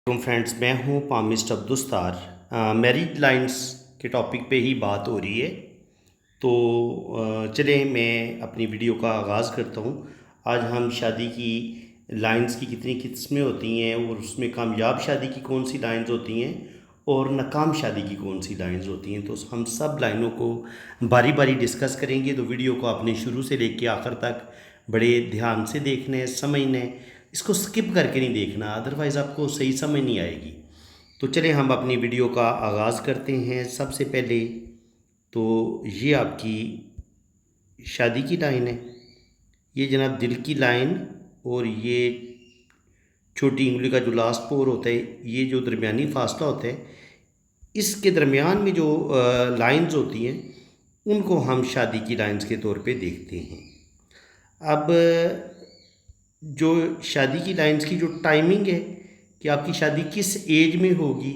Friends, मैं हूं palmist Abdussattar. Marriage lines के टॉपिक पे ही बात हो रही है। तो चलें मैं अपनी वीडियो का आगाज़ करता हूं। आज हम शादी की लाइंस की कितनी किस्में होती हैं और उसमें कामयाब शादी की कौन सी लाइंस होती हैं और नाकाम शादी की कौन सी लाइंस होती हैं, तो हम सब लाइनों को बारी बारी डिस्कस करेंगे। तो वीडियो को आपने शुरू से लेकर आखिर तक बड़े ध्यान से देखना है, समझना है, इसको स्किप करके नहीं देखना, अदरवाइज़ आपको सही समझ नहीं आएगी। तो चलें हम अपनी वीडियो का आगाज़ करते हैं। सबसे पहले तो ये आपकी शादी की लाइन है, ये जनाब दिल की लाइन, और ये छोटी उंगली का जो लास्ट पोर होता है, ये जो दरमियानी फासला होता है, इसके दरमियान में जो लाइंस होती हैं उनको हम शादी की लाइंस के तौर पे देखते हैं। अब जो शादी की लाइंस की जो टाइमिंग है कि आपकी शादी किस एज में होगी,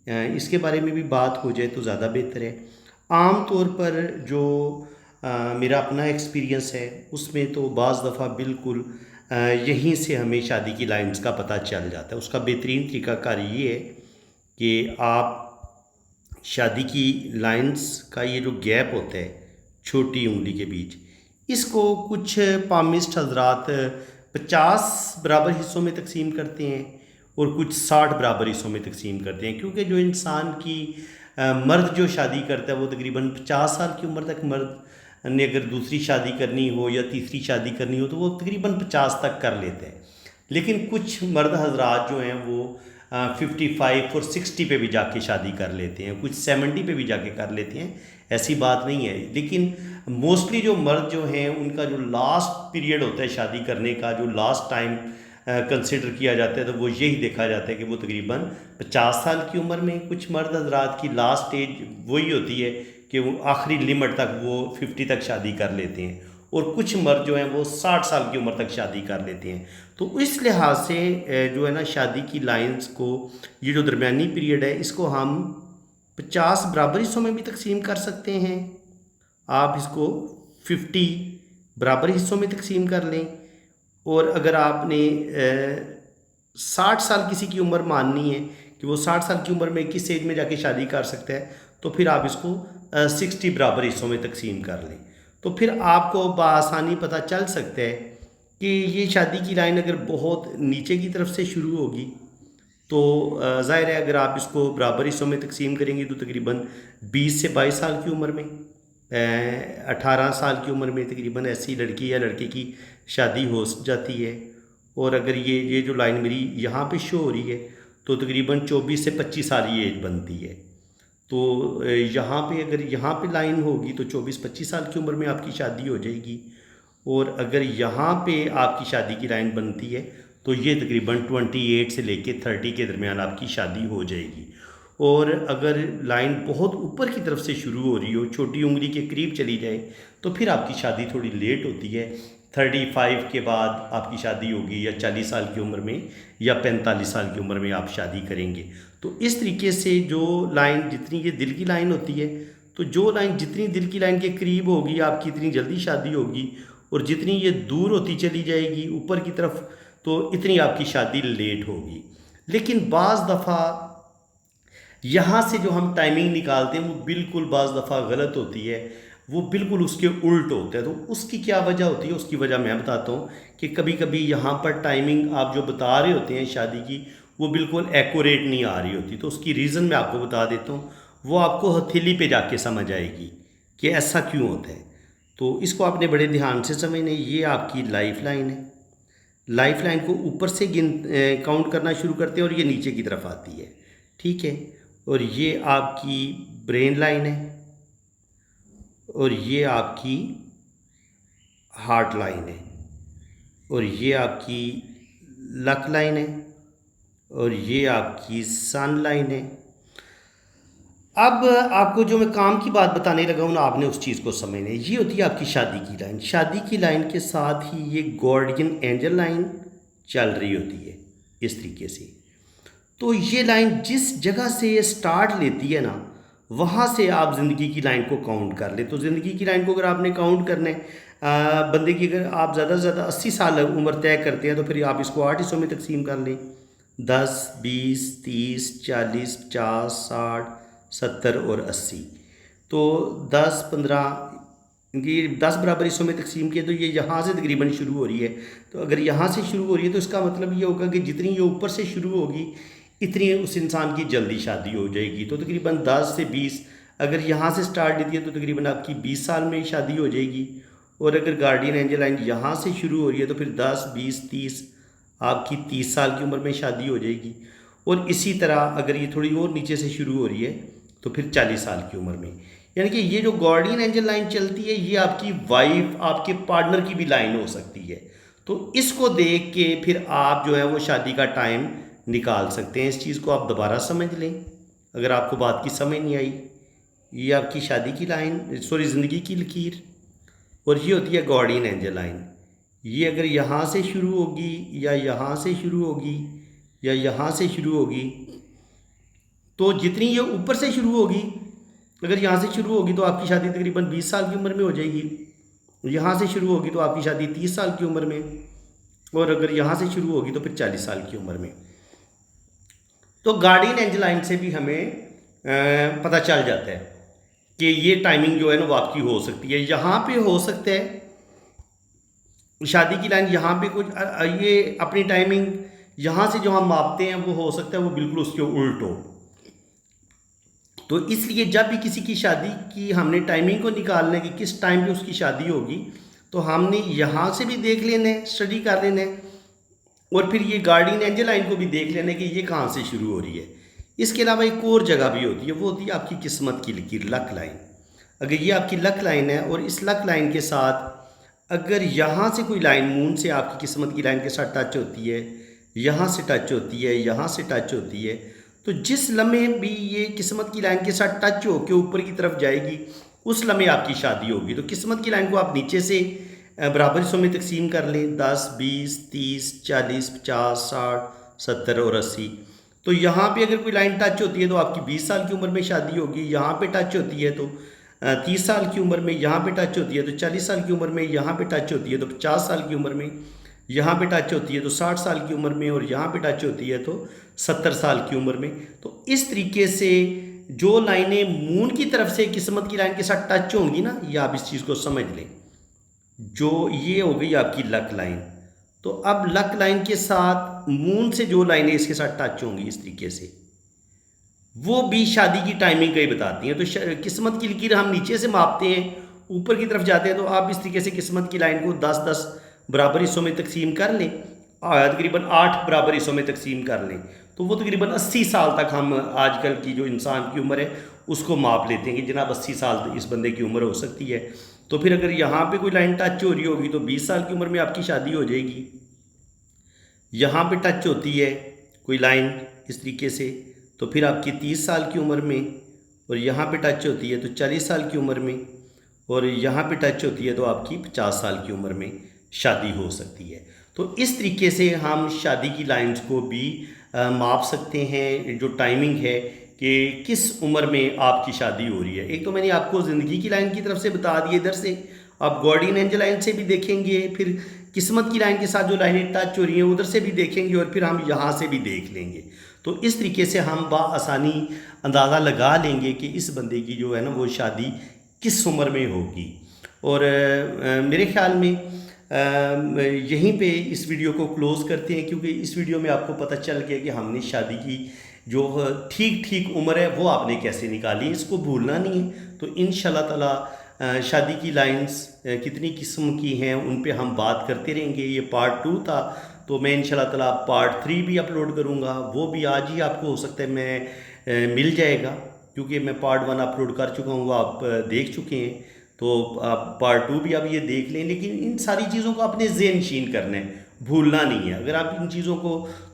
इसके बारे में भी बात हो जाए तो ज़्यादा बेहतर है। आम तौर पर जो मेरा अपना एक्सपीरियंस है उसमें तो बाज़ दफ़ा बिल्कुल यहीं से हमें शादी की लाइंस का पता चल जाता है। उसका बेहतरीन तरीक़ाकार ये है कि आप शादी की लाइंस का ये जो गैप होता है छोटी उंगली के बीच, इसको कुछ पामिस्ट हजरात 50 बराबर हिस्सों में तकसीम करते हैं और कुछ 60 बराबर हिस्सों में तकसीम करते हैं, क्योंकि जो इंसान की मर्द जो शादी करता है वो तकरीबन 50 साल की उम्र तक, मर्द ने अगर दूसरी शादी करनी हो या तीसरी शादी करनी हो तो वो तकरीबन 50 तक कर लेते हैं। लेकिन कुछ मर्द हजरात जो हैं वो 55 और 60 पे भी जाके शादी कर लेते हैं, कुछ 70 पे भी जाके कर लेते हैं, ऐसी बात नहीं है। लेकिन मोस्टली जो मर्द जो हैं उनका जो लास्ट पीरियड होता है शादी करने का, जो लास्ट टाइम कंसिडर किया जाता है, तो वो यही देखा जाता है कि वो तकरीबन 50 साल की उम्र में, कुछ मर्द हजरात की लास्ट एज वही होती है कि वो आखिरी लिमिट तक वो 50 तक शादी कर लेते हैं, और कुछ मर्द जो हैं वो 60 साल की उम्र तक शादी कर लेते हैं। तो इस लिहाज से जो है ना, शादी की लाइंस को, ये जो दरमियानी पीरियड है, इसको हम 50 बराबर हिस्सों में भी तकसीम कर सकते हैं। आप इसको 50 बराबर हिस्सों में तकसीम कर लें, और अगर आपने 60 साल किसी की उम्र माननी है कि वो 60 साल की उम्र में किस एज में जाके शादी कर सकता है, तो फिर आप इसको 60 बराबर हिस्सों में तकसीम कर लें। तो फिर आपको बआसानी पता चल सकता है कि ये शादी की लाइन अगर बहुत नीचे की तरफ से शुरू होगी तो ज़ाहिर है अगर आप इसको बराबर हिस्सों में तकसीम करेंगे तो तकरीबन 20 से 22 साल की उम्र में, 18 साल की उम्र में तकरीबन ऐसी लड़की या लड़के की शादी हो जाती है। और अगर ये जो लाइन मेरी यहाँ पे शो हो रही है तो तकरीबन 24 से 25 साल ये एज बनती है। तो यहाँ पे अगर यहाँ पे लाइन होगी तो 24-25 साल की उम्र में आपकी शादी हो जाएगी, और अगर यहाँ पे आपकी शादी की लाइन बनती है तो ये तकरीबन 28 से लेके 30 के दरमियान आपकी शादी हो जाएगी। और अगर लाइन बहुत ऊपर की तरफ से शुरू हो रही हो, छोटी उंगली के करीब चली जाए, तो फिर आपकी शादी थोड़ी लेट होती है। 35 के बाद आपकी शादी होगी, या 40 साल की उम्र में, या 45 साल की उम्र में आप शादी करेंगे। तो इस तरीके से जो लाइन, जितनी ये दिल की लाइन होती है, तो जो लाइन जितनी दिल की लाइन के करीब होगी आपकी इतनी जल्दी शादी होगी, और जितनी ये दूर होती चली जाएगी ऊपर की तरफ तो इतनी आपकी शादी लेट होगी। लेकिन बाज़ दफ़ा यहाँ से जो हम टाइमिंग निकालते हैं वो बिल्कुल बाज़ दफ़ा गलत होती है, वो बिल्कुल उसके उल्ट होता है। तो उसकी क्या वजह होती है, उसकी वजह मैं बताता हूँ कि कभी कभी यहाँ पर टाइमिंग आप जो बता रहे होते हैं शादी की, वो बिल्कुल एक्यूरेट नहीं आ रही होती। तो उसकी रीज़न मैं आपको बता देता हूँ, वो आपको हथेली पे जाके समझ आएगी कि ऐसा क्यों होता है। तो इसको आपने बड़े ध्यान से समझना। ये आपकी लाइफ लाइन है, लाइफ लाइन को ऊपर से काउंट करना शुरू करते हैं और ये नीचे की तरफ आती है, ठीक है। और ये आपकी ब्रेन लाइन है, और ये आपकी हार्ट लाइन है, और ये आपकी लक लाइन है, और ये आपकी सन लाइन है। अब आपको जो मैं काम की बात बताने लगा हूँ ना, आपने उस चीज़ को समझना है। ये होती है आपकी शादी की लाइन। शादी की लाइन के साथ ही ये गार्डियन एंजल लाइन चल रही होती है इस तरीके से। तो ये लाइन जिस जगह से ये स्टार्ट लेती है ना, वहाँ से आप ज़िंदगी की लाइन को काउंट कर ले। तो ज़िंदगी की लाइन को अगर आपने काउंट करना है, बंदे की अगर आप ज़्यादा से ज़्यादा 80 साल उम्र तय करते हैं तो फिर आप इसको 8 हिस्सों में तकसीम कर लें। 10, 20, 30, 40, 50, 60, 70 और 80। तो 10, 15 इनकी 10 बराबर हिस्सों में तकसीम किए तो ये यहाँ से तकरीबन शुरू हो रही है। तो अगर यहाँ से शुरू हो रही है तो इसका मतलब ये होगा कि जितनी ये ऊपर से शुरू होगी इतनी उस इंसान की जल्दी शादी हो जाएगी। तो तकरीबन 10 से 20 अगर यहाँ से स्टार्ट देती है तो तकरीबन आपकी 20 साल में शादी हो जाएगी। और अगर गार्डियन एंजल लाइन यहाँ से शुरू हो रही है तो फिर 10, 20, 30 आपकी 30 साल की उम्र में शादी हो जाएगी। और इसी तरह अगर ये थोड़ी और नीचे से शुरू हो रही है तो फिर 40 साल की उम्र में। यानी कि ये जो गार्डियन एंजल लाइन चलती है ये आपकी वाइफ आपके पार्टनर की भी लाइन हो सकती है। तो इसको देख के फिर आप जो है वो शादी का टाइम निकाल सकते हैं। इस चीज़ को आप दोबारा समझ लें अगर आपको बात की समझ नहीं आई। ये आपकी शादी की लाइन, सॉरी ज़िंदगी की लकीर, और ये होती है गार्डियन एंजल लाइन। ये अगर यहाँ से शुरू होगी या यहाँ से शुरू होगी या यहाँ से शुरू होगी तो जितनी ये ऊपर से शुरू होगी, अगर यहाँ से शुरू होगी तो आपकी शादी तकरीबन 20 साल की उम्र में हो जाएगी। यहाँ से शुरू होगी तो आपकी शादी 30 साल की उम्र में, और अगर यहाँ से शुरू होगी तो फिर 40 साल की उम्र में। तो गार्डियन एंजल लाइन से भी हमें पता चल जाता है कि ये टाइमिंग जो है ना वो आपकी हो सकती है। यहाँ पे हो सकता है शादी की लाइन, यहाँ पे कुछ ये अपनी टाइमिंग यहाँ से जो हम मापते हैं वो हो सकता है वो बिल्कुल उसके उल्ट हो। तो इसलिए जब भी किसी की शादी की हमने टाइमिंग को निकालना है कि किस टाइम पे उसकी शादी होगी तो हमने यहाँ से भी देख लेना है, स्टडी कर लेना है, और फिर ये गार्डियन एंजल लाइन को भी देख लेना है कि ये कहाँ से शुरू हो रही है। इसके अलावा एक और जगह भी होती है, वो होती है आपकी किस्मत की लकीर, लक लाइन। अगर ये आपकी लक लाइन है और इस लक लाइन के साथ अगर यहाँ से कोई लाइन मून से आपकी किस्मत की लाइन के साथ टच होती है, यहाँ से टच होती है, यहाँ से टच होती है, तो जिस लम्हे भी ये किस्मत की लाइन के साथ टच हो के ऊपर की तरफ जाएगी उस लम्हे आपकी शादी होगी। तो किस्मत की लाइन को आप नीचे से बराबर हिस्सों में तकसीम कर लें, 10, 20, 30, 40, 50, 60, 70 और 80। तो यहाँ पे अगर कोई लाइन टच होती है तो आपकी 20 साल की उम्र में शादी होगी। यहाँ पे टच होती है तो 30 साल की उम्र में, यहाँ पे टच होती है तो 40 साल की उम्र में, यहाँ पे टच होती है तो 50 साल की उम्र में, यहाँ पे टच होती है तो 60 साल की उम्र में, और यहाँ पे टच होती है तो 70 साल की उम्र में। तो इस तरीके से जो लाइनें मून की तरफ से किस्मत की लाइन के साथ टच होंगी ना, ये आप इस चीज़ को समझ लें, जो ये हो गई आपकी लक लाइन। तो अब लक लाइन के साथ मून से जो लाइनें इसके साथ टच होंगी इस तरीके से, वो भी शादी की टाइमिंग का ही बताती हैं। तो किस्मत की लकीर हम नीचे से मापते हैं, ऊपर की तरफ जाते हैं। तो आप इस तरीके से किस्मत की लाइन को 10-10 बराबर हिस्सों में तकसीम कर लें, तकरीबन 8 बराबर हिस्सों में तकसीम कर लें, तो वो तकरीबन 80 साल तक हम आजकल की जो इंसान की उम्र है उसको माप लेते हैं कि जनाब 80 साल इस बंदे की उम्र हो सकती है। तो फिर अगर यहाँ पे कोई लाइन टच हो रही होगी तो 20 साल की उम्र में आपकी शादी हो जाएगी। यहाँ पे टच होती है कोई लाइन इस तरीके से तो फिर आपकी 30 साल की उम्र में, और यहाँ पे टच होती है तो 40 साल की उम्र में, और यहाँ पे टच होती है तो आपकी 50 साल की उम्र में शादी हो सकती है। तो इस तरीके से हम शादी की लाइंस को भी माप सकते हैं, जो टाइमिंग है कि किस उम्र में आपकी शादी हो रही है। एक तो मैंने आपको ज़िंदगी की लाइन की तरफ से बता दिए, इधर से आप गार्डियन एंजल लाइन से भी देखेंगे, फिर किस्मत की लाइन के साथ जो लाइनें टच हो रही हैं उधर से भी देखेंगे, और फिर हम यहाँ से भी देख लेंगे। तो इस तरीके से हम बाआसानी अंदाज़ा लगा लेंगे कि इस बंदे की जो है ना वो शादी किस उम्र में होगी। और मेरे ख्याल में यहीं पे इस वीडियो को क्लोज़ करते हैं, क्योंकि इस वीडियो में आपको पता चल गया कि हमने शादी की जो ठीक ठीक उम्र है वो आपने कैसे निकाली, इसको भूलना नहीं है। तो इंशाल्लाह ताला शादी की लाइंस कितनी किस्म की हैं उन पे हम बात करते रहेंगे। ये पार्ट 2 था, तो मैं इंशाल्लाह ताला पार्ट 3 भी अपलोड करूँगा, वो भी आज ही आपको हो सकता है मैं मिल जाएगा, क्योंकि मैं पार्ट 1 अपलोड कर चुका हूँ, वो आप देख चुके हैं। तो आप पार्ट 2 भी आप ये देख लें, लेकिन इन सारी चीज़ों को अपने ज़हन नशीन करना है, भूलना नहीं है। अगर आप इन चीज़ों को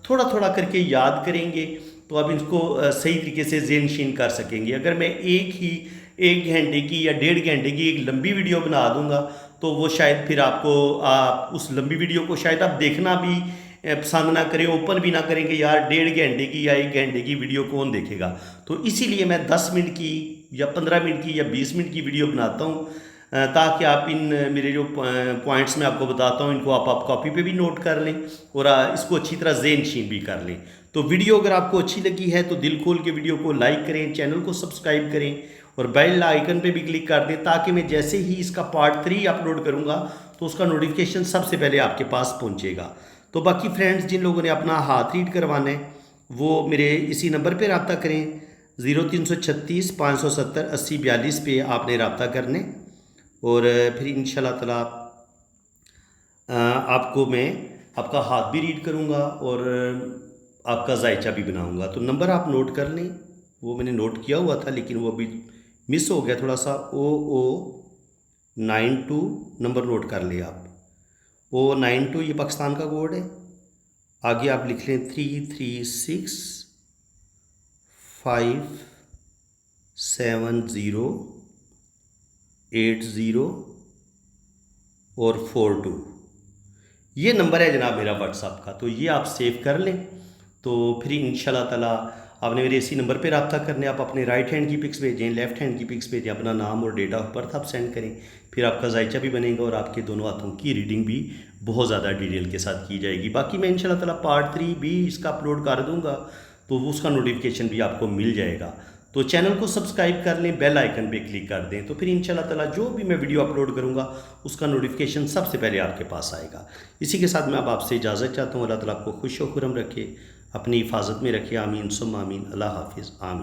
थोड़ा थोड़ा करके याद करेंगे तो आप इसको सही तरीके से ज़हन नशीन कर सकेंगे। अगर मैं एक घंटे की या 1.5 घंटे की एक लंबी वीडियो बना दूंगा तो वो शायद फिर आप उस लंबी वीडियो को शायद आप देखना भी पसंद ना करें, ओपन भी ना करें कि यार 1.5 घंटे की या 1 घंटे की वीडियो कौन देखेगा। तो इसीलिए मैं 10 मिनट की या 15 मिनट की या 20 मिनट की वीडियो बनाता हूँ, ताकि आप इन मेरे जो पॉइंट्स मैं आपको बताता हूँ इनको आप कॉपी पे भी नोट कर लें और इसको अच्छी तरह ज़हन नशीन भी कर लें। तो वीडियो अगर आपको अच्छी लगी है तो दिल खोल के वीडियो को लाइक करें, चैनल को सब्सक्राइब करें और बेल आइकन पे भी क्लिक कर दें, ताकि मैं जैसे ही इसका पार्ट 3 अपलोड करूँगा तो उसका नोटिफिकेशन सबसे पहले आपके पास पहुँचेगा। तो बाकी फ्रेंड्स, जिन लोगों ने अपना हाथ रीड करवाना है वो मेरे इसी नंबर पर रब्ता करें, 0336 570 80 42 पे आपने रब्ता करने। और फिर इंशाल्लाह ताला आपको मैं आपका हाथ भी रीड करूँगा और आपका जायचा भी बनाऊँगा। तो नंबर आप नोट कर लें, वो मैंने नोट किया हुआ था लेकिन वो अभी मिस हो गया थोड़ा सा। 0092 नंबर नोट कर लिया आप। 0092 ये पाकिस्तान का कोड है। आगे आप लिख लें 336 570 80 और 42। ये नंबर है जनाब मेरा व्हाट्सअप का, तो ये आप सेव कर लें। तो फिर इंशाल्लाह ताला आपने मेरे इसी नंबर पे रब्ता करने। आप अपने राइट हैंड की पिक्स भेजें, लेफ़्ट हैंड की पिक्स भेजें, अपना नाम और डेट ऑफ बर्थ आप सेंड करें। फिर आपका जायचा भी बनेगा और आपके दोनों हाथों की रीडिंग भी बहुत ज़्यादा डिटेल के साथ की जाएगी। बाकी मैं इंशाल्लाह ताला पार्ट 3 भी इसका अपलोड कर दूँगा, तो उसका नोटिफिकेशन भी आपको मिल जाएगा। तो चैनल को सब्सक्राइब कर लें, बेल आइकन पे क्लिक कर दें, तो फिर इंशाल्लाह ताला जो भी मैं वीडियो अपलोड करूँगा उसका नोटिफिकेशन सबसे पहले आपके पास आएगा। इसी के साथ मैं अब आपसे इजाज़त चाहता हूँ। अल्लाह ताला आपको खुश व खुरम रखे, अपनी हिफाजत में रखे। आमीन सुम्मा आमीन। अल्लाह हाफिज़। आमीन।